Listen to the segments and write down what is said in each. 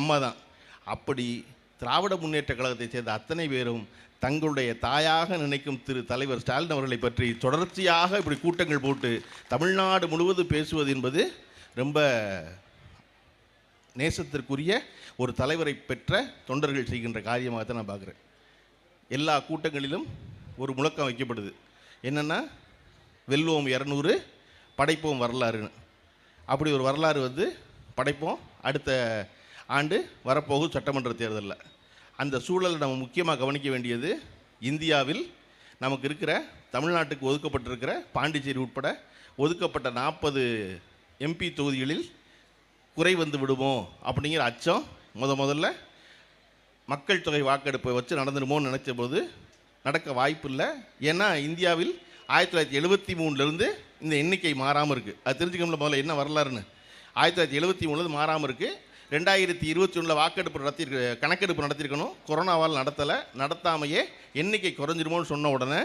அம்மா தான். அப்படி திராவிட முன்னேற்ற கழகத்தைச் சேர்ந்த அத்தனை பேரும் தங்களுடைய தாயாக நினைக்கும் திரு தலைவர் ஸ்டாலின் அவர்களை பற்றி தொடர்ச்சியாக இப்படி கூட்டங்கள் போட்டு தமிழ்நாடு முழுவதும் பேசுவது என்பது ரொம்ப நேசத்திற்குரிய ஒரு தலைவரை பெற்ற தொண்டர்கள் செய்கின்ற காரியமாக தான் நான் பார்க்குறேன். எல்லா கூட்டங்களிலும் ஒரு முழக்கம் வைக்கப்படுது, என்னென்னா வெல்வோம் 200 படைப்போம் வரலாறுன்னு. அப்படி ஒரு வரலாறு வந்து படைப்போம் அடுத்த ஆண்டு வரப்போகும் சட்டமன்ற தேர்தலில். அந்த சூழலை நம்ம முக்கியமாக கவனிக்க வேண்டியது, இந்தியாவில் நமக்கு இருக்கிற தமிழ்நாட்டுக்கு ஒதுக்கப்பட்டிருக்கிற பாண்டிச்சேரி உட்பட ஒதுக்கப்பட்ட 40 எம்பி தொகுதிகளில் குறை வந்து விடுமோ அப்படிங்கிற அச்சம் முதல்ல மக்கள் தொகை வாக்கெடுப்பை வச்சு நடந்துடுமோன்னு நினச்ச போது நடக்க வாய்ப்பு இல்லை. ஏன்னா இந்தியாவில் 1973 இந்த எண்ணிக்கை மாறாமல் இருக்குது. அது தெரிஞ்சுக்கணும்ல முதல்ல என்ன வரலாறுன்னு. 1973 மாறாமல் இருக்குது. 2021 வாக்கெடுப்பு கணக்கெடுப்பு நடத்தியிருக்கணும், கொரோனாவால் நடத்தாமையே எண்ணிக்கை குறைஞ்சிருமோன்னு சொன்ன உடனே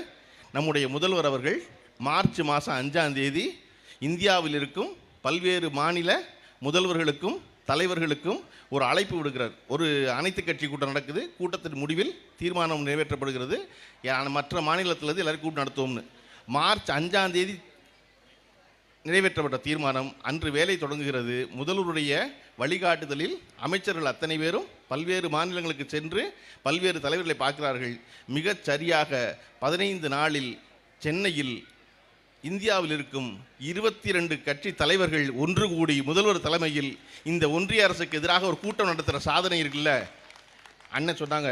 நம்முடைய முதல்வர் அவர்கள் மார்ச் மாதம் 5ஆம் தேதி இந்தியாவில் இருக்கும் பல்வேறு மாநில முதல்வர்களுக்கும் தலைவர்களுக்கும் ஒரு அழைப்பு விடுகிறார். ஒரு அனைத்து கட்சி கூட்டம் நடக்குது. கூட்டத்தின் முடிவில் தீர்மானம் நிறைவேற்றப்படுகிறது, மற்ற மாநிலத்திலிருந்து எல்லாரும் கூட்டம் நடத்துவோம்னு. மார்ச் 5ஆம் தேதி நிறைவேற்றப்பட்ட தீர்மானம் அன்று வேலை தொடங்குகிறது. முதல்வருடைய வழிகாட்டுதலில் அமைச்சர்கள் அத்தனை பேரும் பல்வேறு மாநிலங்களுக்கு சென்று பல்வேறு தலைவர்களை பார்க்கிறார்கள். மிகச் சரியாக 15 நாளில் சென்னையில் இந்தியாவில் இருக்கும் 22 கட்சி தலைவர்கள் ஒன்று கூடி முதல்வர் தலைமையில் இந்த ஒன்றிய அரசுக்கு எதிராக ஒரு கூட்டம் நடத்துகிற சாதனை இருக்குல்ல. அண்ணன் சொன்னாங்க,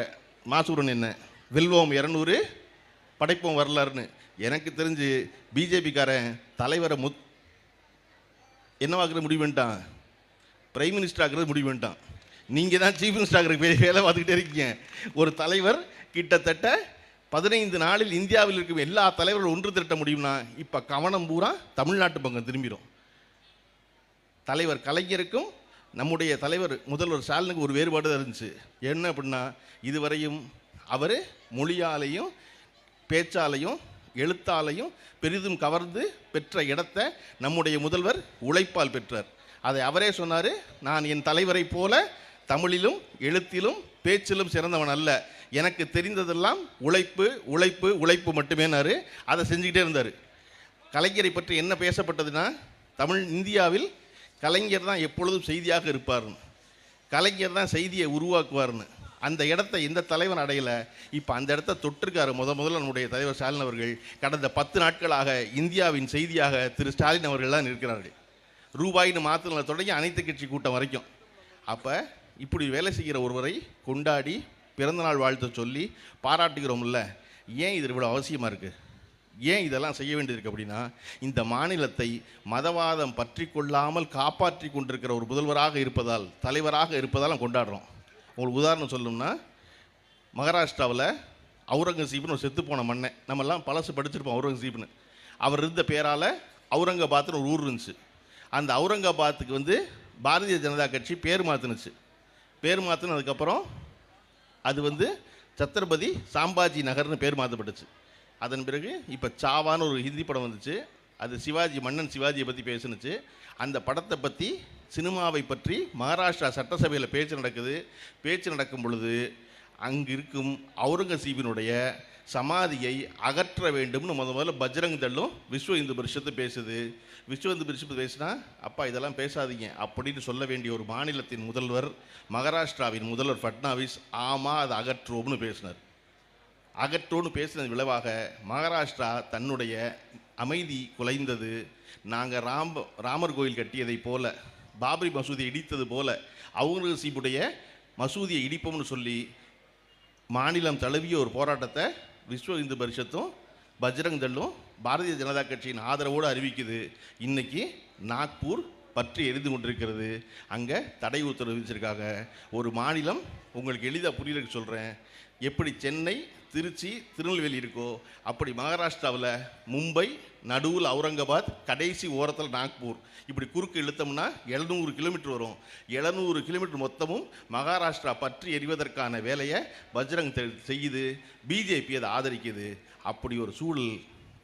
மாசூரன் என்ன வெல்வோம் 200 படைப்போம் வரலாறுன்னு. எனக்கு தெரிஞ்சு பிஜேபிக்காரன் தலைவரை என்னவாக்குறது முடிவு பண்ணிட்டான், பிரைம் மினிஸ்டர் ஆகிறது முடிவு பண்ணிட்டான். நீங்கள் தான் சீஃப் மினிஸ்டர் ஆகிற வேலை பார்த்துக்கிட்டே இருக்கீங்க. ஒரு தலைவர் கிட்டத்தட்ட 15 நாளில் இந்தியாவில் இருக்கும் எல்லா தலைவர்களும் ஒன்று திரட்ட முடியும்னா இப்போ கவனம் பூரா தமிழ்நாட்டு பக்கம் திரும்பிடும். தலைவர் கலைஞருக்கும் நம்முடைய தலைவர் முதல்வர் ஸ்டாலினுக்கு ஒரு வேறுபாடு தான் இருந்துச்சு. என்ன அப்படின்னா, இதுவரையும் அவர் மொழியாலையும் பேச்சாலையும் எழுத்தாலையும் பெரிதும் கவர்ந்து பெற்ற இடத்தை நம்முடைய முதல்வர் உழைப்பால் பெற்றார். அதை அவரே சொன்னார், நான் என் தலைவரை போல தமிழிலும் எழுத்திலும் பேச்சிலும் சிறந்தவன் அல்ல, எனக்கு தெரிந்ததெல்லாம் உழைப்பு உழைப்பு உழைப்பு மட்டுமேனாரு. அதை செஞ்சுக்கிட்டே இருந்தார். கலைஞரை பற்றி என்ன பேசப்பட்டதுன்னா, இந்தியாவில் கலைஞர் தான் எப்பொழுதும் செய்தியாக இருப்பார்னு, கலைஞர் தான் செய்தியை உருவாக்குவார்னு. அந்த இடத்த எந்த தலைவன் அடையலை. இப்போ அந்த இடத்த தொட்டிருக்காரு முதல்ல நம்முடைய தலைவர் ஸ்டாலின் அவர்கள். கடந்த 10 நாட்களாக இந்தியாவின் செய்தியாக திரு ஸ்டாலின் அவர்கள் தான் இருக்கிறார்கள். ரூபாயின்னு மாற்றின தொடங்கி அனைத்து கட்சி கூட்டம் வரைக்கும். அப்போ இப்படி வேலை செய்கிற ஒருவரை கொண்டாடி பிறந்தநாள் வாழ்த்து சொல்லி பாராட்டுகிறோம்ல, ஏன் இது இவ்வளோ அவசியமாக இருக்குது, ஏன் இதெல்லாம் செய்ய வேண்டியிருக்கு அப்படின்னா, இந்த மாநிலத்தை மதவாதம் பற்றி கொள்ளாமல் காப்பாற்றி கொண்டிருக்கிற ஒரு முதல்வராக இருப்பதால், தலைவராக இருப்பதால் கொண்டாடுறோம். உங்களுக்கு உதாரணம் சொல்லணும்னா, மகாராஷ்டிராவில் அவுரங்கசீப்னு ஒரு செத்து போன மண்ணை நம்மெல்லாம் பழசு படிச்சிருப்போம். அவுரங்கசீப்னு அவர் இருந்த பேரால் அவுரங்காபாத்னு ஒரு ஊர் இருந்துச்சு. அந்த அவுரங்காபாத்துக்கு வந்து பாரதிய ஜனதா கட்சி பேர் மாற்றினுச்சு. பேர் மாற்றினதுக்கப்புறம் அது வந்து சத்ரபதி சாம்பாஜி நகர்னு பேர் மாற்றப்பட்டுச்சு. அதன் பிறகு இப்போ சாவான்னு ஒரு ஹிந்தி படம் வந்துச்சு. அது சிவாஜி, மன்னன் சிவாஜியை பற்றி பேசுனுச்சு. அந்த படத்தை பற்றி, சினிமாவை பற்றி மகாராஷ்டிரா சட்டசபையில் பேச்சு நடக்கும் பொழுது அங்கு இருக்கும் அவுரங்கசீபினுடைய சமாதியை அகற்ற வேண்டும்னு முதல்ல பஜ்ரங் தள்ளும் விஸ்வ இந்து பரிஷத்து பேசுது. விஸ்வ இந்து பரிஷத்து பேசுனா, அப்பா இதெல்லாம் பேசாதீங்க அப்படின்னு சொல்ல வேண்டிய ஒரு மாநிலத்தின் முதல்வர், மகாராஷ்டிராவின் முதல்வர் ஃபட்னாவிஸ், ஆமாம் அதை அகற்றுவோம்னு பேசினார். அகற்றோன்னு பேசினது விளைவாக மகாராஷ்டிரா தன்னுடைய அமைதி குலைந்தது. நாங்கள் ராமர் கோயில் கட்டியதை போல, பாபரி மசூதியை இடித்தது போல அவுரங்கசீபுடைய மசூதியை இடிப்போம்னு சொல்லி மாநிலம் தழுவிய ஒரு போராட்டத்தை விஸ்வ இந்து பரிஷத்தும் பஜ்ரங் தள்ளும் பாரதிய ஜனதா கட்சியின் ஆதரவோடு அறிவிக்குது. இன்றைக்கி நாக்பூர் பற்றி எரிந்து கொண்டிருக்கிறது. அங்கே தடை உத்தரவு விதிச்சிருக்காங்க. ஒரு மாநிலம், உங்களுக்கு எளிதாக புரியறதுக்கு சொல்கிறேன், எப்படி சென்னை, திருச்சி, திருநெல்வேலி இருக்கோ அப்படி மகாராஷ்டிராவில் மும்பை, நடுவில் அவுரங்காபாத், கடைசி ஓரத்தில் நாக்பூர், இப்படி குறுக்கு இழுத்தோம்னா 700 கிலோமீட்டர் வரும். 700 கிலோமீட்டர் மொத்தமும் மகாராஷ்டிரா பற்றி எரிவதற்கான வேலையை பஜ்ரங் செய்யுது. பிஜேபி அதை ஆதரிக்குது. அப்படி ஒரு சூழல்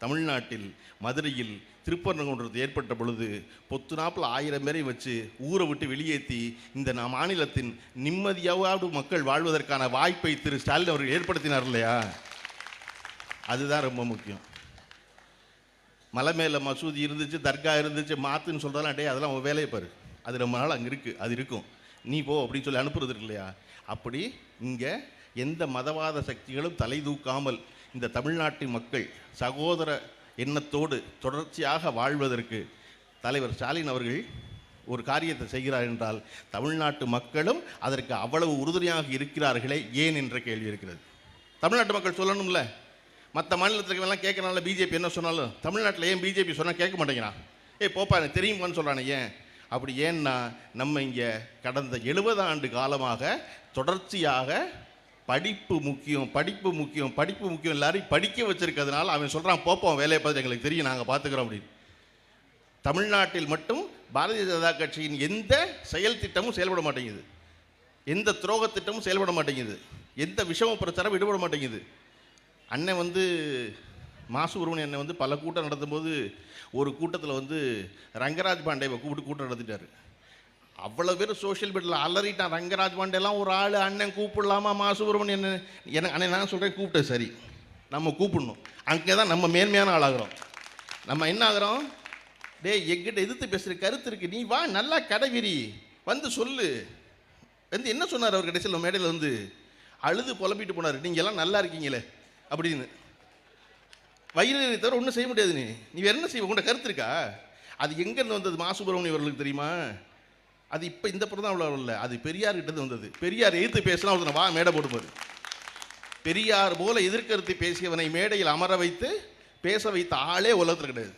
தமிழ்நாட்டில் மதுரையில் திருப்பரங்குன்றத்தில் ஏற்பட்ட பொழுது பொத்து நாப்பில் 1000 பேரை வச்சு ஊரை விட்டு வெளியேற்றி இந்த மாநிலத்தின் நிம்மதியாவது மக்கள் வாழ்வதற்கான வாய்ப்பை திரு ஸ்டாலின் அவர்கள் ஏற்படுத்தினார் இல்லையா? அதுதான் ரொம்ப முக்கியம். மலை மேலே மசூதி இருந்துச்சு, தர்கா இருந்துச்சு, மாத்துன்னு சொல்கிறதெல்லாம் டே அதெல்லாம் உன் வேலையை பாரு, அது ரொம்ப நாள் அங்கே இருக்குது, அது இருக்கும், நீ போ அப்படின்னு சொல்லி அனுப்புறது இருக்கு இல்லையா? அப்படி இங்கே எந்த மதவாத சக்திகளும் தலை தூக்காமல் இந்த தமிழ்நாட்டின் மக்கள் சகோதர எண்ணத்தோடு தொடர்ச்சியாக வாழ்வதற்கு தலைவர் ஸ்டாலின் அவர்கள் ஒரு காரியத்தை செய்கிறார் என்றால் தமிழ்நாட்டு மக்களும் அதற்கு அவ்வளவு உறுதுணையாக இருக்கிறார்களே ஏன் என்ற கேள்வி இருக்கிறது. தமிழ்நாட்டு மக்கள் சொல்லணும்ல, மற்ற மாநிலத்துக்கு எல்லாம் கேட்கறனால பிஜேபி என்ன சொன்னாலும் தமிழ்நாட்டில் ஏன் பிஜேபி சொன்னால் கேட்க மாட்டேங்கிறான், போப்பா எனக்கு தெரியுமான்னு சொல்கிறானே ஏன்? அப்படி ஏன்னா நம்ம இங்கே கடந்த 70 ஆண்டு காலமாக தொடர்ச்சியாக படிப்பு முக்கியம், படிப்பு முக்கியம், படிப்பு முக்கியம், எல்லாரையும் படிக்க வச்சிருக்கிறதுனால அவன் சொல்கிறான் போப்போம் வேலையை பார்த்து எங்களுக்கு தெரியும் நாங்கள் பார்த்துக்கிறோம் அப்படின்னு. தமிழ்நாட்டில் மட்டும் பாரதிய ஜனதா கட்சியின் எந்த செயல் திட்டமும் செயல்பட மாட்டேங்குது, எந்த துரோக திட்டமும் செயல்பட மாட்டேங்குது, எந்த விஷம பிரச்சாரம் விடுபட மாட்டேங்குது. அண்ணன் மாசுபிரமணியன் அண்ணன் பல கூட்டம் நடத்தும்போது ஒரு கூட்டத்தில் ரங்கராஜ் பாண்டேவை கூப்பிட்டு கூட்டம் நடத்திட்டார். அவ்வளோ பேர் சோஷியல் மீடியாவில் அலறிட்டான். ரங்கராஜ் பாண்டேலாம் ஒரு ஆள் அண்ணன் கூப்பிடலாமா மாசுபிரமணியன்? எனக்கு அண்ணன் நான் சொல்கிறேன் கூப்பிட்டேன், சரி நம்ம கூப்பிடணும், அங்கே தான் நம்ம மேன்மையான ஆளாகிறோம். நம்ம என்ன ஆகிறோம், எங்கிட்ட எதிர்த்து பேசுகிற கருத்து இருக்குது, நீ வா நல்லா கடைவிரி சொல்லு என்ன சொன்னார் அவர் கடைசியில் மேடையில் அழுது புலம்பிட்டு போனார், நீங்கள் எல்லாம் நல்லா இருக்கீங்களே அப்படின்னு. வயிறு தவிர ஒன்றும் செய்ய முடியாது, நீ வேறு என்ன செய்வ, உங்கள்கிட்ட கருத்து இருக்கா? அது எங்கேருந்து வந்தது மாசுபிரமணியம் அவர்களுக்கு தெரியுமா? அது இப்போ இந்த படம் தான் அவ்வளோ இல்லை, அது பெரியார்கிட்ட வந்தது. பெரியார் எதிர்த்து பேசினா ஒருத்தனை வா மேடை போடுவார். பெரியார் போல எதிர்கருத்து பேசியவனை மேடையில் அமர வைத்து பேச வைத்த ஆளே உலகத்தில் கிடையாது.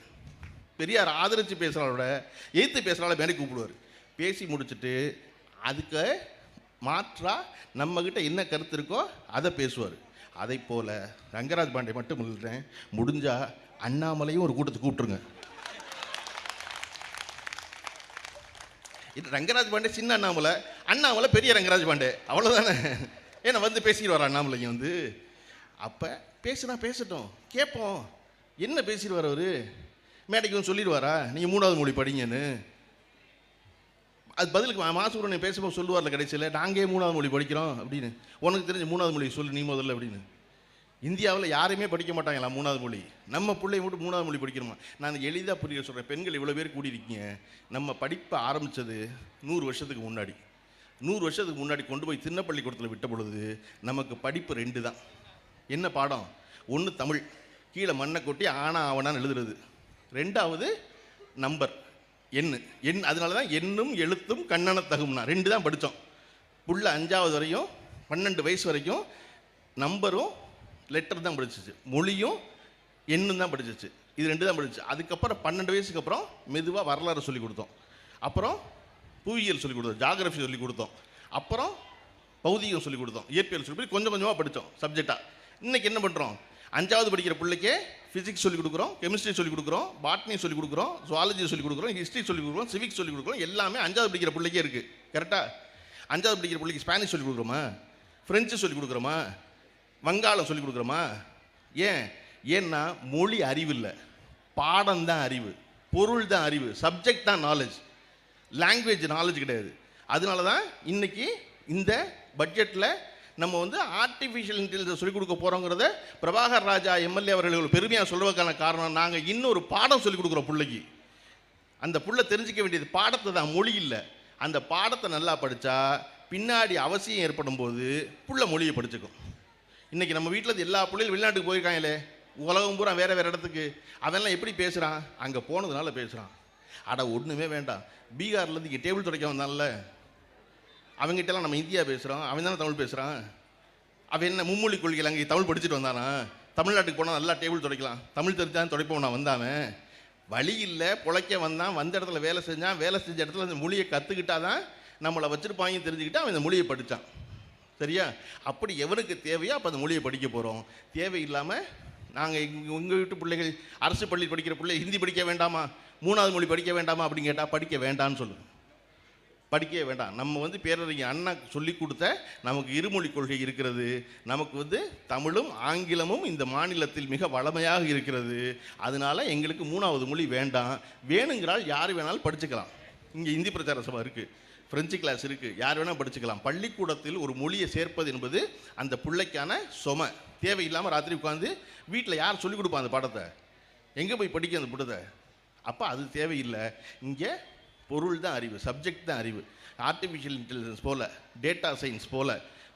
பெரியார் ஆதரித்து பேசுகிறவரோட எதிர்த்து பேசுகிறால மேடை கூப்பிடுவார். பேசி முடிச்சுட்டு அதுக்கு மாற்றாக நம்மக்கிட்ட என்ன கருத்து இருக்கோ அதை பேசுவார். அதை போல் ரங்கராஜ் பாண்டே மட்டும் இல்லைறேன், முடிஞ்சால் அண்ணாமலையும் ஒரு கூட்டத்துக்கு கூப்பிட்டுருங்க. இது ரங்கராஜ் பாண்டே சின்ன அண்ணாமலை, அண்ணாமலை பெரிய ரங்கராஜ் பாண்டே, அவ்வளோதானே. ஏன்னா பேசிட்டு வர அண்ணாமலைங்க அப்போ பேசுனா பேசட்டும், கேட்போம். என்ன பேசிடுவார் அவர்? மேடைக்கு சொல்லிடுவாரா நீங்கள் 3வது மொழி படிங்கன்னு? அது பதிலுக்கு மாசுபிரமணியன் பேசும்போது சொல்லுவார்ல கடைசியில், நாங்கே 3வது மொழி படிக்கிறோம் அப்படின்னு. உனக்கு தெரிஞ்ச 3வது மொழி சொல்லு நீ முதல்ல அப்படின்னு. இந்தியாவில் யாருமே படிக்க மாட்டாங்களா 3வது மொழி? நம்ம பிள்ளைய மட்டும் 3வது மொழி படிக்கணுமா? நான் எளிதாக புரிய சொல்கிறேன். பெண்கள் இவ்வளோ பேர் கூடியிருக்கீங்க. நம்ம படிப்பை ஆரம்பித்தது 100 வருஷத்துக்கு முன்னாடி. 100 வருஷத்துக்கு முன்னாடி கொண்டு போய் சின்ன பள்ளிக்கூடத்தில் விட்ட பொழுது நமக்கு படிப்பு 2 தான். என்ன பாடம்? ஒன்று தமிழ், கீழே மண்ணை கொட்டி ஆனா ஆவனான்னு எழுதுறது. 2வது நம்பர், எண். அதனால தான் எண்ணும் எழுத்தும் கண்ணன தகும்னா 2 தான் படித்தோம். புள்ள 5வது வரையும் 12 வயசு வரைக்கும் நம்பரும் லெட்டர் தான் படிச்சிச்சு, மொழியும் எண்ணும் தான் படிச்சிச்சு. இது 2 தான் படிச்சு. அதுக்கப்புறம் 12 வயசுக்கு அப்புறம் மெதுவாக வரலாறு சொல்லிக் கொடுத்தோம், அப்புறம் புவியியல் சொல்லிக் கொடுத்தோம், ஜாகிரஃபி சொல்லிக் கொடுத்தோம், அப்புறம் பௌதிகம் சொல்லிக் கொடுத்தோம், இயற்பியல் சொல்லி கொஞ்சம் கொஞ்சமாக படித்தோம் சப்ஜெக்டாக. இன்றைக்கி என்ன பண்ணுறோம்? 5வது படிக்கிற பிள்ளைக்கே ஃபிசிக்ஸ் சொல்லிக் கொடுக்குறோம், கெமிஸ்ட்ரி சொல்லிக் கொடுக்குறோம், பாட்னி சொல்லிக் கொடுக்குறோம், ஜுவாலஜி சொல்லிக் கொடுக்குறோம், ஹிஸ்ட்ரி சொல்லிக் கொடுக்குறோம், சிவிக்ஸ் சொல்லிக் கொடுக்குறோம். எல்லாமே 5வது படிக்கிற பிள்ளைக்கே இருக்குது. கரெக்டாக 5வது படிக்கிற பிள்ளைக்கு ஸ்பானிஷ் சொல்லிக் கொடுக்குறோமா, ஃப்ரெஞ்சு சொல்லிக் கொடுக்குறோமா, வங்காளம் சொல்லிக் கொடுக்குறோமா? ஏன்னா மொழி அறிவு இல்லை, பாடம் தான் அறிவு, பொருள் தான் அறிவு, சப்ஜெக்ட் தான் நாலேஜ், லாங்குவேஜ் நாலேஜ் கிடையாது. அதனால தான் இன்றைக்கி இந்த பட்ஜெட்டில் நம்ம ஆர்டிஃபிஷியல் இன்டெலிஜென்ஸ் சொல்லிக் கொடுக்க போகிறோங்கிறத பிரபாகர் ராஜா எம்எல்ஏ அவர்கள் பெருமையாக சொல்வதற்கான காரணம், நாங்கள் இன்னொரு பாடம் சொல்லிக் கொடுக்குறோம் பிள்ளைக்கு. அந்த புள்ள தெரிஞ்சிக்க வேண்டியது பாடத்தை தான், மொழி இல்லை. அந்த பாடத்தை நல்லா படித்தா பின்னாடி அவசியம் ஏற்படும் போது புள்ள மொழியை படிச்சுக்கும். இன்றைக்கி நம்ம வீட்டில் எல்லா பிள்ளைகளும் வெளிநாட்டுக்கு போயிருக்காங்களே, உலகம் பூரா வேறு வேறு இடத்துக்கு, அதெல்லாம் எப்படி பேசுகிறான்? அங்கே போனதுனால பேசுகிறான். ஒன்றுமே வேண்டாம். பீகார்லேருந்து இங்கே டேபிள் துடைக்க வந்தான்ல, அவங்ககிட்டலாம் நம்ம இந்தியா பேசுகிறோம், அவன் தானே தமிழ் பேசுகிறான். அவன் என்ன மும்மொழி கொள்கையில் அங்கே தமிழ் படிச்சுட்டு வந்தானா? தமிழ்நாட்டுக்கு போனால் நல்லா டேபிள் துடைக்கலாம், தமிழ் தெரிஞ்சான் துடைப்போம். நான் வந்தாவன் வழி இல்லை, பிழைக்க வந்தான், வந்த இடத்துல வேலை செஞ்சான், வேலை செஞ்ச இடத்துல அந்த மொழியை கற்றுக்கிட்டா தான் நம்மளை வச்சுருப்பாங்க தெரிஞ்சுக்கிட்டு அவன் இந்த மொழியை படித்தான். சரியா? அப்படி எவனுக்கு தேவையோ அப்போ அந்த மொழியை படிக்க போகிறோம். தேவையில்லாமல் நாங்கள் உங்கள் வீட்டு பிள்ளைகள் அரசு பள்ளியில் படிக்கிற பிள்ளை ஹிந்தி படிக்க வேண்டாமா, 3வது மொழி படிக்க வேண்டாமா அப்படின்னு கேட்டால் படிக்க வேண்டான்னு சொல்லுங்கள். படிக்கவே வேண்டாம். நம்ம வந்து பேரறிஞர் அண்ணா சொல்லி கொடுத்த நமக்கு இருமொழி கொள்கை இருக்கிறது. நமக்கு வந்து தமிழும் ஆங்கிலமும் இந்த மாநிலத்தில் மிக வளமையாக இருக்கிறது. அதனால எங்களுக்கு 3வது மொழி வேண்டாம். வேணுங்கிறால் யார் வேணாலும் படிச்சுக்கலாம். இங்கே இந்தி பிரச்சார சபை இருக்குது, ஃப்ரெஞ்சு கிளாஸ் இருக்குது, யார் வேணால் படிச்சுக்கலாம். பள்ளிக்கூடத்தில் ஒரு மொழியை சேர்ப்பது என்பது அந்த பிள்ளைக்கான சுமை. தேவையில்லாமல் ராத்திரி உட்காந்து வீட்டில் யார் சொல்லிக் கொடுப்பா அந்த பாடத்தை? எங்கே போய் படிக்க அந்த புட்டத்தை? அப்போ அது தேவையில்லை. இங்கே பொருள் தான் அறிவு, சப்ஜெக்ட் தான் அறிவு. ஆர்டிஃபிஷியல் இன்டெலிஜென்ஸ் போல், டேட்டா சயின்ஸ் போல்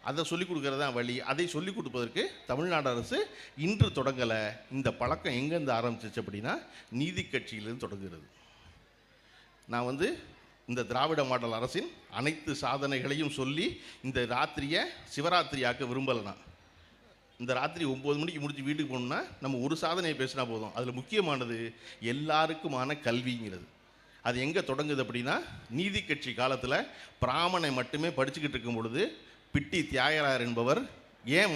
அதை சொல்லிக் கொடுக்கறது தான் வழி. அதை சொல்லிக் கொடுப்பதற்கு தமிழ்நாடு அரசு இன்று தொடங்கலை. இந்த பழக்கம் எங்கேருந்து ஆரம்பிச்சிச்சு அப்படின்னா நீதி கட்சியிலிருந்து தொடங்குகிறது. நான் வந்து இந்த திராவிட மாடல் அரசின் அனைத்து சாதனைகளையும் சொல்லி இந்த ராத்திரியை சிவராத்திரியாக்க விரும்பலை. நான் இந்த ராத்திரி 9 மணிக்கு முடிச்சு வீட்டுக்கு போகணுன்னா நம்ம ஒரு சாதனையை பேசினா போதும். அதில் முக்கியமானது எல்லாருக்குமான கல்விங்கிறது. அது எங்கே தொடங்குது அப்படின்னா நீதி கட்சி காலத்தில் பிராமணை மட்டுமே படிச்சுக்கிட்டு இருக்கும் பொழுது பிட்டி தியாகராயர் என்பவர் ஏன்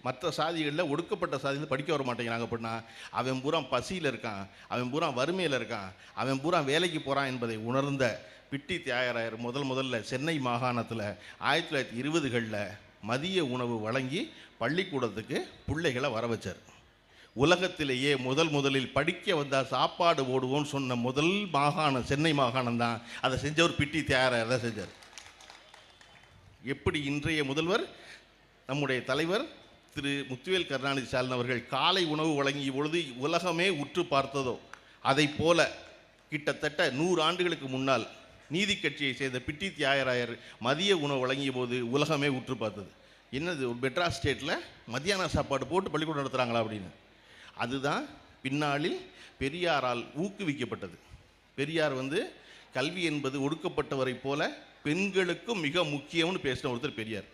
மற்ற சாதிகளில் ஒடுக்கப்பட்ட சாதியில் படிக்க வர மாட்டேங்கிறாங்க அப்படின்னா அவன் பூரா பசியில் இருக்கான், அவன் பூரா வறுமையில் இருக்கான், அவன் பூரா வேலைக்கு போகிறான் என்பதை உணர்ந்த பிட்டி தியாகராயர் முதல்ல சென்னை மாகாணத்தில் 1920களில் மதிய உணவு வழங்கி பள்ளிக்கூடத்துக்கு பிள்ளைகளை வர வச்சார். உலகத்திலேயே முதலில் படிக்க வந்தால் சாப்பாடு ஓடுவோன்னு சொன்ன முதல் மாகாணம் சென்னை மாகாணம் தான். அதை செஞ்சவர் பிட்டி தியாகராயர் தான் செஞ்சார். எப்படி இன்றைய முதல்வர் நம்முடைய தலைவர் திரு முத்துவேல் கருணாநிதி ஸ்டாலின் அவர்கள் காலை உணவு வழங்கிய பொழுது உலகமே உற்று பார்த்ததோ அதை போல கிட்டத்தட்ட 100 ஆண்டுகளுக்கு முன்னால் நீதி கட்சியை சேர்ந்த பிட்டி தியாகராயர் மதிய உணவு வழங்கிய போது உலகமே உற்று பார்த்தது. என்னது, ஒரு மெட்ராஸ் ஸ்டேட்டில் மத்தியான சாப்பாடு போட்டு பள்ளிக்கூடம் நடத்துகிறாங்களா அப்படின்னு. அதுதான் பின்னாளில் பெரியாரால் ஊக்குவிக்கப்பட்டது. பெரியார் வந்து கல்வி என்பது ஒடுக்கப்பட்டவரை போல பெண்களுக்கும் மிக முக்கியம்னு பேசின ஒருத்தர் பெரியார்.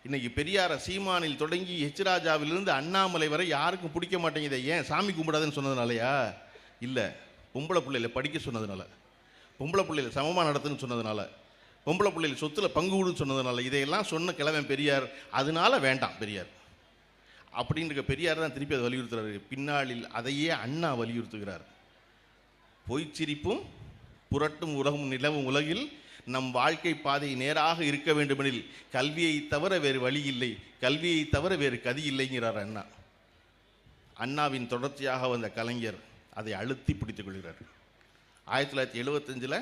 இன்றைக்கி பெரியாரை சீமானில் தொடங்கி ராஜாவிலிருந்து அண்ணாமலை வரை யாருக்கும் பிடிக்க மாட்டேங்குது. ஏன்? சாமி கும்பிடாதுன்னு சொன்னதுனாலயா? இல்லை, பொம்பளை பிள்ளைகளை படிக்க சொன்னதுனால, பொம்பளை பிள்ளைகளை சமமாக நடத்துன்னு சொன்னதுனால, பொம்பளை பிள்ளைகள் சொத்தில் பங்கு விடுன்னு சொன்னதுனால, இதையெல்லாம் சொன்ன கிழவன் பெரியார். அதனால வேண்டாம் பெரியார் அப்படின்ற பெரியார் தான் திருப்பி அதை வலியுறுத்துறாரு. பின்னாளில் அதையே அண்ணா வலியுறுத்துகிறார். பொய்ச்சிரிப்பும் புரட்டும் உலகம் நிலவும் உலகில் நம் வாழ்க்கை பாதை நேராக இருக்க வேண்டுமெனில் கல்வியை தவிர வேறு வழி இல்லை, கல்வியை தவிர வேறு கதி இல்லைங்கிறார் அண்ணா. அண்ணாவின் தொடர்ச்சியாக வந்த கலைஞர் அதை அழுத்தி பிடித்துக் கொள்கிறார். 1975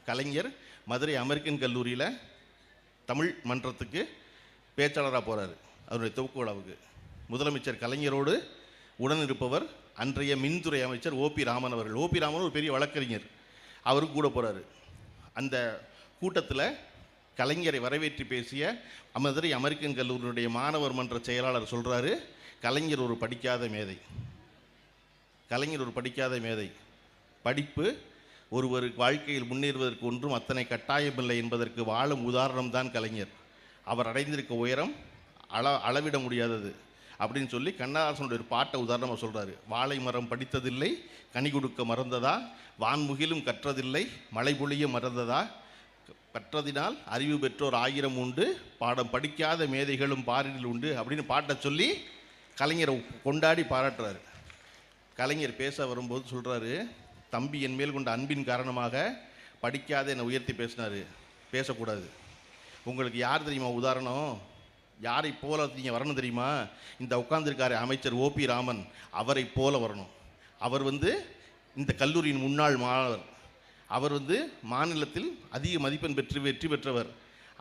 கலைஞர் மதுரை அமெரிக்கன் கல்லூரியில் தமிழ் மன்றத்துக்கு பேச்சாளராக போகிறார். அவருடைய துவக்க விழாவுக்கு முதலமைச்சர் கலைஞரோடு உடனிருப்பவர் அன்றைய மின்துறை அமைச்சர் ஓபி ராமன் அவர்கள். ஓபி ராமன் ஒரு பெரிய வழக்கறிஞர், அவருக்கு கூட போகிறாரு. அந்த கூட்டத்தில் கலைஞரை வரவேற்றி பேசிய மதுரை அமெரிக்கன் கல்லூரியினுடைய மாணவர் மன்ற செயலாளர் சொல்கிறாரு, கலைஞர் ஒரு படிக்காத மேதை, கலைஞர் ஒரு படிக்காத மேதை. படிப்பு ஒருவர் வாழ்க்கையில் முன்னேறுவதற்கு ஒன்றும் அத்தனை கட்டாயமில்லை என்பதற்கு வாழும் உதாரணம்தான் கலைஞர். அவர் அடைந்திருக்க உயரம் அளவிட முடியாதது அப்படின்னு சொல்லி கண்ணதாசனுடைய ஒரு பாட்டை உதாரணமாக சொல்கிறாரு. வாழை மரம் படித்ததில்லை, கனி கொடுக்க மறந்ததா, வான்முகிலும் கற்றதில்லை, மழை பொழிய மறந்ததா, கற்றதினால் அறிவு பெற்றோர் 1000 உண்டு, பாடம் படிக்காத மேதைகளும் பாரில் உண்டு அப்படின்னு பாட்டை சொல்லி கலைஞரை கொண்டாடி பாராட்டுறாரு. கலைஞர் பேச வரும்போது சொல்கிறாரு, தம்பி என் மேல் கொண்ட அன்பின் காரணமாக படிக்காத என்னை உயர்த்தி பேசினார், பேசக்கூடாது. உங்களுக்கு யார் தெரியுமா உதாரணம்? யாரை போல நீங்கள் வரணும் தெரியுமா? இந்த உட்கார்ந்துருக்காரு அமைச்சர் ஓபி ராமன், அவரை போல வரணும். அவர் வந்து இந்த கல்லூரியின் முன்னாள் மாணவர், அவர் வந்து மாநிலத்தில் அதிக மதிப்பெண் பெற்று வெற்றி பெற்றவர்,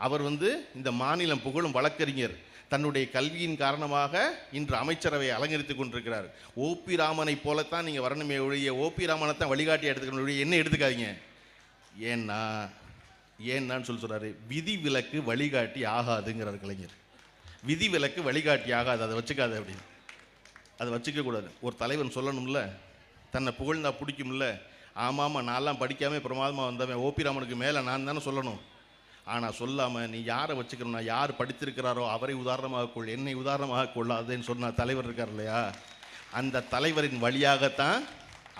அவர் வந்து இந்த மாநிலம் புகழும் வழக்கறிஞர், தன்னுடைய கல்வியின் காரணமாக இன்று அமைச்சரவை அலங்கரித்து கொண்டிருக்கிறார். ஓபி ராமனை போலத்தான் நீங்கள் வரணுமே ஒழிய ஓபி ராமனை தான் வழிகாட்டி எடுத்துக்கணும் ஒழிய என்ன எடுத்துக்காதீங்க. ஏன்னான்னு சொல்கிறாரு, விதி விலக்கு வழிகாட்டி ஆகாதுங்கிறார் கலைஞர். விதி விலக்கு வழிகாட்டி ஆகாது, அதை வச்சுக்காது அப்படின்னு. அதை வச்சுக்கக்கூடாது. ஒரு தலைவன் சொல்லணும்ல, தன்னை புகழ்ந்தா பிடிக்கும்ல, ஆமாம் நான்லாம் படிக்காமல் பிரமாதமாக வந்தவன் ஓபி ராமனுக்கு மேலே நான் தானே சொல்லணும். ஆனால் சொல்லாமல் நீ யாரை வச்சுக்கணும்னா யார் படித்திருக்கிறாரோ அவரை உதாரணமாக கொள், என்னை உதாரணமாக கொள்ளாதுன்னு சொன்ன தலைவர் இருக்கார் இல்லையா, அந்த தலைவரின் வழியாகத்தான்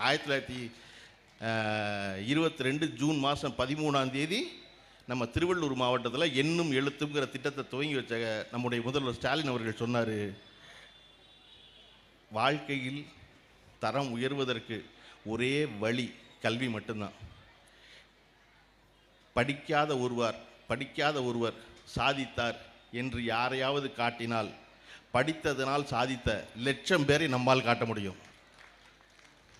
1922 ஜூன் மாதம் 13ஆம் தேதி நம்ம திருவள்ளூர் மாவட்டத்தில் எண்ணும் எழுத்துங்கிற திட்டத்தை துவங்கி வச்ச நம்முடைய முதல்வர் ஸ்டாலின் அவர்கள் சொன்னார், வாழ்க்கையில் தரம் உயர்வதற்கு ஒரே வழி கல்வி மட்டும்தான். படிக்காத ஒருவர் சாதித்தார் என்று யாரையாவது காட்டினால் படித்ததனால் சாதித்த லட்சம் பேரை நம்மால் காட்ட முடியும்.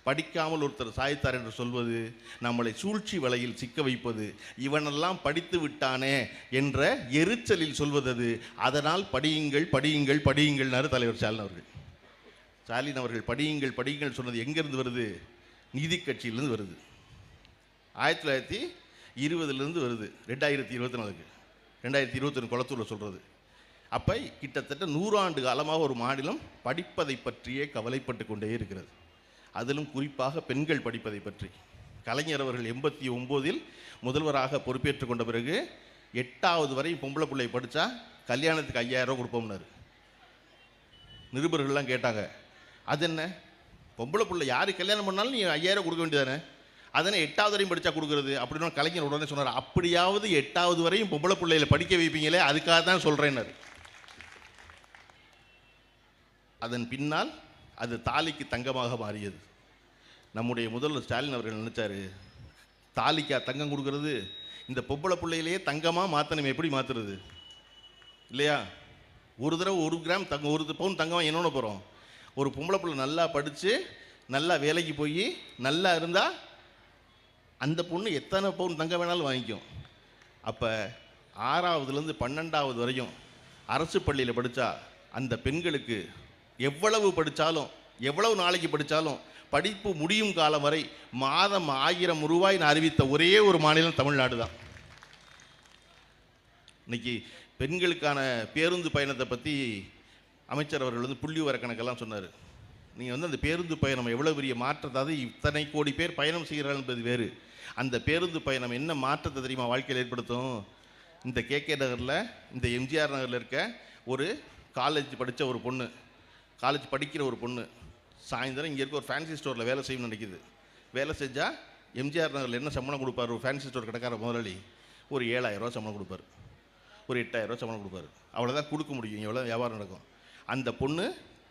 படிக்காமல் ஒருத்தர் சாதித்தார் என்று சொல்வது நம்மளை சூழ்ச்சி வலையில் சிக்க வைப்பது. இவனெல்லாம் படித்து விட்டானே என்ற எரிச்சலில் சொல்வது. அதனால் படியுங்கள் படியுங்கள் படியுங்கள்னாரு தலைவர் ஸ்டாலின் அவர்கள். ஸ்டாலின் அவர்கள் படியுங்கள் படியுங்கள் சொன்னது எங்கேருந்து வருது? நீதி கட்சியிலேருந்து வருது. 1920 வருது. 2024 2021 குளத்தூரில் சொல்கிறது. அப்போ கிட்டத்தட்ட 100 ஆண்டு காலமாக ஒரு மாநிலம் படிப்பதை பற்றியே கவலைப்பட்டு கொண்டே இருக்கிறது. அதிலும் குறிப்பாக பெண்கள் படிப்பதை பற்றி. கலைஞர் அவர்கள் 89 முதல்வராக பொறுப்பேற்றுக் கொண்ட பிறகு 8வது வரை பொம்பளை பிள்ளை படித்தா கல்யாணத்துக்கு 5000 ரூபா கொடுப்போம்னாரு. நிருபர்கள்லாம் கேட்டாங்க, அது என்ன பொம்பளை பிள்ளை யார் கல்யாணம் பண்ணாலும் நீ 5000 கொடுக்க வேண்டியதானே, அதனை 8வது வரையும் படித்தா கொடுக்குறது அப்படின்னு கலைஞர் உடனே சொன்னார். அப்படியாவது 8வது வரையும் பொம்பளை பிள்ளைகளை படிக்க வைப்பீங்களே, அதுக்காக தான் சொல்கிறேன்னாரு. அதன் பின்னால் அது தாலிக்கு தங்கமாக மாறியது. நம்முடைய முதல்வர் ஸ்டாலின் அவர்கள் நினைச்சாரு, தாலிக்கா தங்கம் கொடுக்கறது, இந்த பொம்பளை பிள்ளையிலேயே தங்கமாக மாற்றணும், எப்படி மாற்றுறது இல்லையா? ஒரு தடவை 1 கிராம் தங்கம் 1 பவுன் தங்கமாக என்னென்ன போகிறோம்? ஒரு பொம்பளை பிள்ளை நல்லா படித்து நல்லா வேலைக்கு போய் நல்லா இருந்தால் அந்த பொண்ணு எத்தனை பவுன் தங்கம் வேணாலும் வாங்கிக்கும். அப்போ 6வதுலேருந்து 12வது வரையும் அரசு பள்ளியில் படித்தா அந்த பெண்களுக்கு எவ்வளவு படித்தாலும் எவ்வளவு நாளைக்கு படித்தாலும் படிப்பு முடியும் காலம் வரை மாதம் 1000 ரூபாய் அறிவித்த ஒரே ஒரு மாநிலம் தமிழ்நாடு தான். இன்னைக்கு பெண்களுக்கான பேருந்து பயணத்தை பற்றி அமைச்சர் அவர்கள் புள்ளி வர கணக்கெல்லாம் சொன்னார். நீங்கள் அந்த பேருந்து பயணம் எவ்வளோ பெரிய மாற்றத்தை, அதாவது இத்தனை கோடி பேர் பயணம் செய்கிறார்கள் என்பது வேறு. அந்த பேருந்து பயணம் என்ன மாற்றத்தை தெரியுமா வாழ்க்கையில் ஏற்படுத்தும்? இந்த கேகே நகரில், இந்த எம்ஜிஆர் நகரில் இருக்க ஒரு காலேஜ் படித்த ஒரு பொண்ணு, காலேஜ் படிக்கிற ஒரு பொண்ணு சாயந்தரம் இங்கே இருக்க ஒரு ஃபேன்சி ஸ்டோரில் வேலை செய்யணும்னு நினைக்கிது. வேலை செஞ்சால் எம்ஜிஆர் நகரில் என்ன சம்பளம் கொடுப்பார்? ஒரு ஃபேன்சி ஸ்டோர் கடைக்கார முதலாளி ஒரு 7000 ரூபா சம்பளம் கொடுப்பார், ஒரு 8000 ரூபா சம்பளம் கொடுப்பார். அவ்வளோதான் கொடுக்க முடியும், எவ்வளோ வியாபாரம் நடக்கும். அந்த பொண்ணு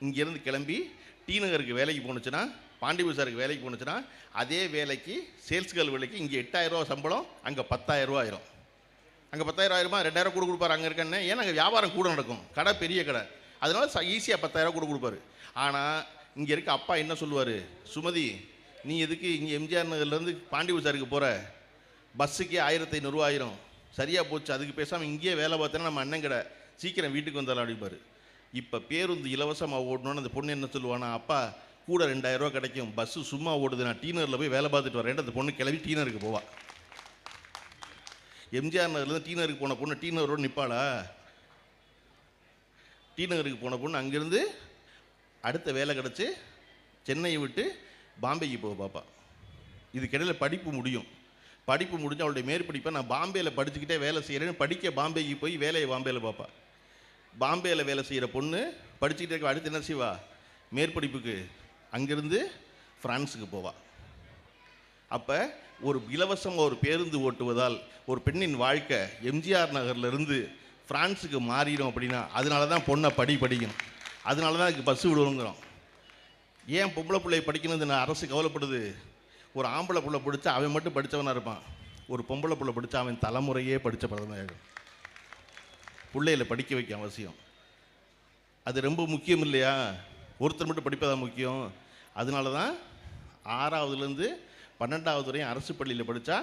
இங்கேருந்து கிளம்பி டி நகருக்கு வேலைக்கு போணுச்சுன்னா, பாண்டி பஜாருக்கு வேலைக்கு போணுச்சுன்னா, அதே வேலைக்கு சேல்ஸ் கேர்ள் வேலைக்கு இங்கே 8000 ரூபா சம்பளம், அங்கே 10000 ரூபா ஆயிரும். அங்கே 10000 ஆயிரமா, 2000 கூட கொடுப்பாரு அங்கே இருக்கன்னு. ஏன்னா அங்கே வியாபாரம் கூட நடக்கும், கடை பெரிய கடை, அதனால ஈஸியாக 10000 கூட கொடுப்பாரு. ஆனால் இங்கே இருக்க அப்பா என்ன சொல்லுவார்? சுமதி, நீ எதுக்கு இங்கே எம்ஜிஆர் நகர்லேருந்து பாண்டி பஜாருக்கு போகிற? பஸ்ஸுக்கே 1500 ரூபா ஆயிரும், சரியாக போச்சு, அதுக்கு பேசாமல் இங்கேயே வேலை பார்த்தேன்னா நம்ம அண்ணன் கடை, சீக்கிரம் வீட்டுக்கு வந்தாலும் அடிப்பார். இப்போ பேருந்து இலவசமாக ஓடணுன்னு அந்த பொண்ணு என்ன சொல்லுவானா, அப்பா கூட 2000 ரூபா கிடைக்கும், பஸ்ஸு சும்மா ஓடுது, நான் டீனரில் போய் வேலை பார்த்துட்டு வரேன். அந்த பொண்ணு கிளம்பி டீனருக்கு போவா. எம்ஜிஆர் நகர்லேருந்து டீனருக்கு போன பொண்ணு டீனரோடு நிற்பாளா? டீநகருக்கு போன பொண்ணு அங்கேருந்து அடுத்த வேலை கிடச்சி சென்னையை விட்டு பாம்பேக்கு போக பாப்பா. இதுக்கிடையில் படிப்பு முடியும். படிப்பு முடிஞ்சு அவளுடைய மேற்படிப்பை நான் பாம்பேயில் படிச்சுக்கிட்டே வேலை செய்கிறேன்னு படிக்க பாம்பேக்கு போய் வேலையை பாம்பேயில் பார்ப்பா. பாம்பேயில் வேலை செய்கிற பொண்ணு படிச்சுக்கிட்டே இருக்க, அடுத்து என்ன செய்வா? மேற்படிப்புக்கு அங்கேருந்து ஃப்ரான்ஸுக்கு போவா. அப்போ ஒரு இலவசமாக ஒரு பேருந்து ஓட்டுவதால் ஒரு பெண்ணின் வாழ்க்கை எம்ஜிஆர் நகர்லேருந்து ஃப்ரான்ஸுக்கு மாறிடும். அப்படின்னா அதனால தான் பொண்ணை படிக்கணும், அதனால தான் அதுக்கு பஸ்ஸு விடுவோங்கிறோம். ஏன் பொம்பளை பிள்ளை படிக்கணும்னு அரசு கவலைப்படுது? ஒரு ஆம்பளை பிள்ளை படித்தா அவன் மட்டும் படித்தவனாக இருப்பான், ஒரு பொம்பளை பிள்ளை படித்தா அவன் தலைமுறையே படித்த பிரதமர். பிள்ளைகளை படிக்க வைக்க அவசியம், அது ரொம்ப முக்கியம் இல்லையா? ஒருத்தர் மட்டும் படிப்பதான் முக்கியம். அதனால தான் 6வதுலேருந்து 12வது வரையும் அரசு பள்ளியில் படித்தா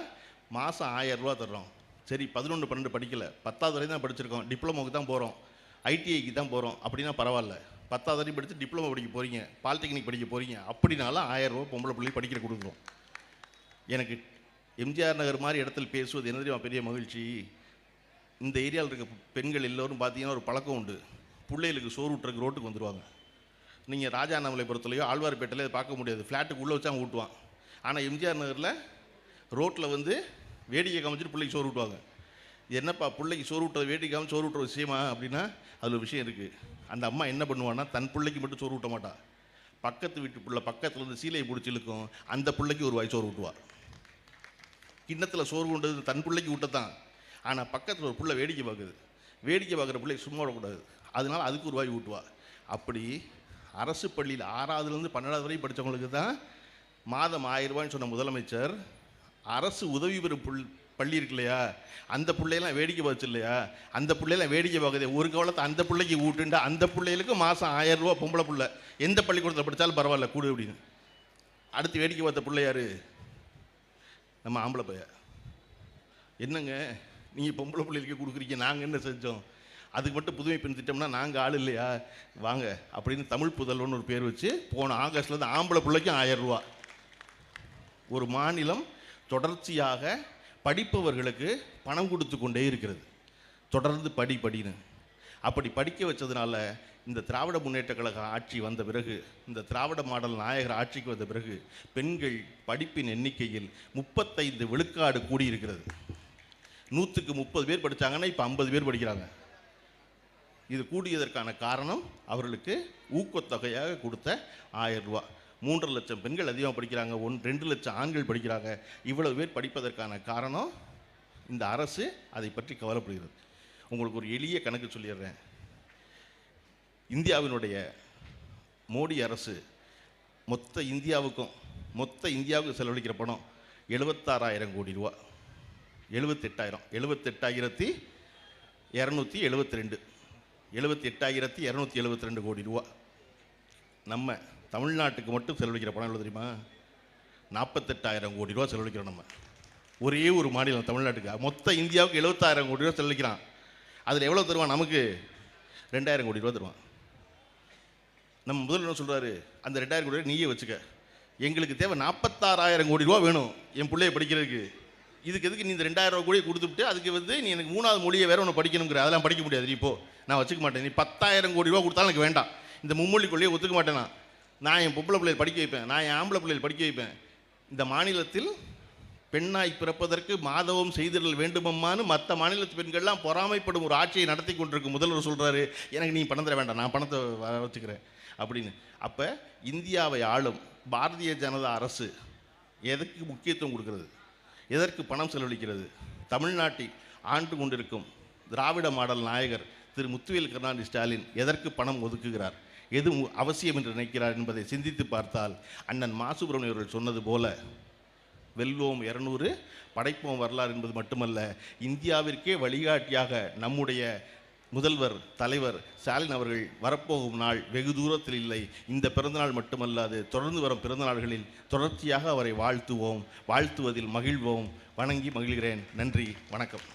மாதம் 1000 ரூபா தர்றோம். சரி 11, 12 படிக்கலை, 10வது வரையும் தான் படிச்சிருக்கோம், டிப்ளமோக்கு தான் போகிறோம், ஐடிஐக்கு தான் போகிறோம் அப்படின்னா பரவாயில்ல. 10வது வரையும் படித்து டிப்ளமோ படிக்க போகிறீங்க, பாலிடெக்னிக் படிக்க போகிறீங்க அப்படின்னாலும் 1000 ரூபா பொம்பளை பிள்ளை படிக்கிற கொடுக்குறோம். எனக்கு எம்ஜிஆர் நகர் மாதிரி இடத்துல பேசுவது என்ன தெரியுமா பெரிய மகிழ்ச்சி? இந்த ஏரியாவில் இருக்க பெண்கள் எல்லோரும் பார்த்தீங்கன்னா ஒரு பழக்கம் உண்டு, பிள்ளைகளுக்கு சோறு ஊட்டுறதுக்கு ரோட்டுக்கு வந்துடுவாங்க. நீங்கள் ராஜாண்ணாமலைபுரத்துலையோ ஆழ்வார்பேட்டையிலையோ பார்க்க முடியாது, ஃப்ளாட்டுக்கு உள்ளே வச்சு அவங்க ஊட்டுவான். ஆனால் எம்ஜிஆர் நகரில் ரோட்டில் வேடிக்கை காமிச்சிட்டு பிள்ளைக்கு சோறு ஊட்டுவாங்க. என்னப்பா பிள்ளைக்கு சோறு ஊட்டுறது, வேடிக்கை காமிச்சு சோறு ஊட்டுற விஷயமா அப்படின்னா அதில் விஷயம் இருக்குது. அந்த அம்மா என்ன பண்ணுவான்னா தன் பிள்ளைக்கு மட்டும் சோறு ஊட்ட மாட்டா, பக்கத்து வீட்டு பிள்ளை பக்கத்தில் சீலையை பிடிச்சி இழுக்கும், அந்த பிள்ளைக்கு ஒரு வாய் சோறு ஊட்டுவாள். கிண்ணத்தில் சோறு கொண்டது தன் பிள்ளைக்கு ஊட்டத்தான், ஆனால் பக்கத்தில் ஒரு பிள்ளை வேடிக்கை பார்க்குது, வேடிக்கை பார்க்குற பிள்ளைக்கு சும்மா விடக்கூடாது, அதனால அதுக்கு ஒரு வாய் ஊட்டுவாள். அப்படி அரசு பள்ளியில் 6வதுலேருந்து 12வது வரையும் படித்தவங்களுக்கு தான் மாதம் 1000 ரூபாய்ன்னு சொன்ன முதலமைச்சர் அரசு உதவி பெறும் பள்ளி இருக்கு இல்லையா, அந்த பிள்ளையெல்லாம் வேடிக்கை பார்த்து இல்லையா, அந்த பிள்ளையெல்லாம் வேடிக்கை பார்க்குது. ஒரு கவலத்தை அந்த பிள்ளைக்கு ஊட்டுண்டு அந்த பிள்ளைகளுக்கு மாதம் 1000 ரூபா பொம்பளை பிள்ளை எந்த பள்ளிக்கூடத்தில் படித்தாலும் பரவாயில்ல கூடு அப்படின்னு. அடுத்து வேடிக்கை பார்த்த பிள்ளை யார்? நம்ம ஆம்பளை பைய. என்னங்க நீங்கள் பொம்பளை பிள்ளைகளுக்கு கொடுக்குறீங்க, நாங்கள் என்ன செஞ்சோம்? அதுக்கு மட்டும் புதுமை பெண் திட்டம்னா நாங்கள் ஆள் இல்லையா, வாங்க அப்படின்னு தமிழ் புதல்வன் ஒரு பேர் வச்சு போன ஆகஸ்ட்லேருந்து ஆம்பளை பிள்ளைக்கும் 1000 ரூபா. ஒரு மாநிலம் தொடர்ச்சியாக படிப்பவர்களுக்கு பணம் கொடுத்து கொண்டே இருக்கிறது, தொடர்ந்து படின்னு. அப்படி படிக்க வச்சதுனால இந்த திராவிட முன்னேற்ற கழக ஆட்சி வந்த பிறகு, இந்த திராவிட மாடல் நாயகர் ஆட்சிக்கு வந்த பிறகு பெண்கள் படிப்பின் எண்ணிக்கையில் 35 விழுக்காடு கூடியிருக்கிறது. 100க்கு 30 பேர் படித்தாங்கன்னா இப்போ 50 பேர் படிக்கிறாங்க. இது கூடியதற்கான காரணம் அவர்களுக்கு ஊக்கத்தொகையாக கொடுத்த 1000 ரூபா. 3.5 லட்சம் பெண்கள் அதிகமாக படிக்கிறாங்க, 2 லட்சம் ஆண்கள் படிக்கிறாங்க. இவ்வளவு பேர் படிப்பதற்கான காரணம் இந்த அரசு அதை பற்றி கவலைப்படுகிறது. உங்களுக்கு ஒரு எளிய கணக்கு சொல்லிடுறேன். இந்தியாவினுடைய மோடி அரசு மொத்த இந்தியாவுக்கு செலவழிக்கிற பணம் 76,000 கோடி ரூபா. 78,272 78,272 கோடி ரூபா. நம்ம தமிழ்நாட்டுக்கு மட்டும் செலவழிக்கிற பணம் எவ்வளோ தெரியுமா? 48,000 கோடி ரூபா செலவழிக்கிறோம் நம்ம. ஒரே ஒரு மாநிலம் தமிழ்நாட்டுக்கு. மொத்த இந்தியாவுக்கு 76,000 கோடி ரூபா செலவழிக்கிறான். அதில் எவ்வளோ தருவான்? நமக்கு 2,000 கோடி ரூபா தருவான். நம்ம முதல்வர் என்ன சொல்கிறாரு? அந்த 2,000 கோடி ரூபா நீயே வச்சுக்க, எங்களுக்கு தேவை 46,000 கோடி ரூபா வேணும் என் பிள்ளைய படிக்கிறதுக்கு. இதுக்கு எதுக்கு நீ இந்த 2,000 கோடியை கொடுத்துட்டு அதுக்கு நீ எனக்கு 3வது மொழியை வேற ஒன்று படிக்கணுங்கிற? அதெல்லாம் படிக்க முடியாது, நீ இப்போ நான் வச்சுக்க மாட்டேன். நீ 10,000 கோடி ரூபா கொடுத்தாலும் எனக்கு வேண்டாம். இந்த மும்மொழி கொள்ளையை ஒத்துக்க மாட்டேன். நான் என் பொம்பளை பிள்ளைகள் படிக்க வைப்பேன், நான் என் ஆம்பளை பிள்ளைகள் படிக்க வைப்பேன். இந்த மாநிலத்தில் பெண்ணாய் பிறப்பதற்கு மாதவம் செய்திடல் வேண்டுமம்மான்னு மற்ற மாநிலத்து பெண்கள்லாம் பொறாமைப்படும் ஒரு ஆட்சியை நடத்தி கொண்டிருக்கும் முதல்வர் சொல்கிறாரு, எனக்கு நீ பணம் தர வேண்டாம், நான் பணத்தை வச்சுக்கிறேன் அப்படின்னு. அப்போ இந்தியாவை ஆளும் பாரதிய ஜனதா அரசு எதற்கு முக்கியத்துவம் கொடுக்கிறது, எதற்கு பணம் செலவழிக்கிறது? தமிழ்நாட்டில் ஆண்டு கொண்டிருக்கும் திராவிட மாடல் நாயகர் திரு முத்துவேல் கருணாநிதி ஸ்டாலின் எதற்கு பணம் ஒதுக்குகிறார், எது அவசியம் என்று நினைக்கிறார் என்பதை சிந்தித்து பார்த்தால் அண்ணன் மா சுப்பிரமணியம் அவர்கள் சொன்னது போல வெல்வோம் 200 படைப்போம் வரலாறு என்பது மட்டுமல்ல, இந்தியாவிற்கே வழிகாட்டியாக நம்முடைய முதல்வர் தலைவர் ஸ்டாலின் அவர்கள் வரப்போகும் நாள் வெகு தூரத்தில் இல்லை. இந்த பிறந்தநாள் மட்டுமல்லாது தொடர்ந்து வரும் பிறந்தநாள்களில் தொடர்ச்சியாக அவரை வாழ்த்துவோம், வாழ்த்துவதில் மகிழ்வோம். வணங்கி மகிழ்கிறேன். நன்றி, வணக்கம்.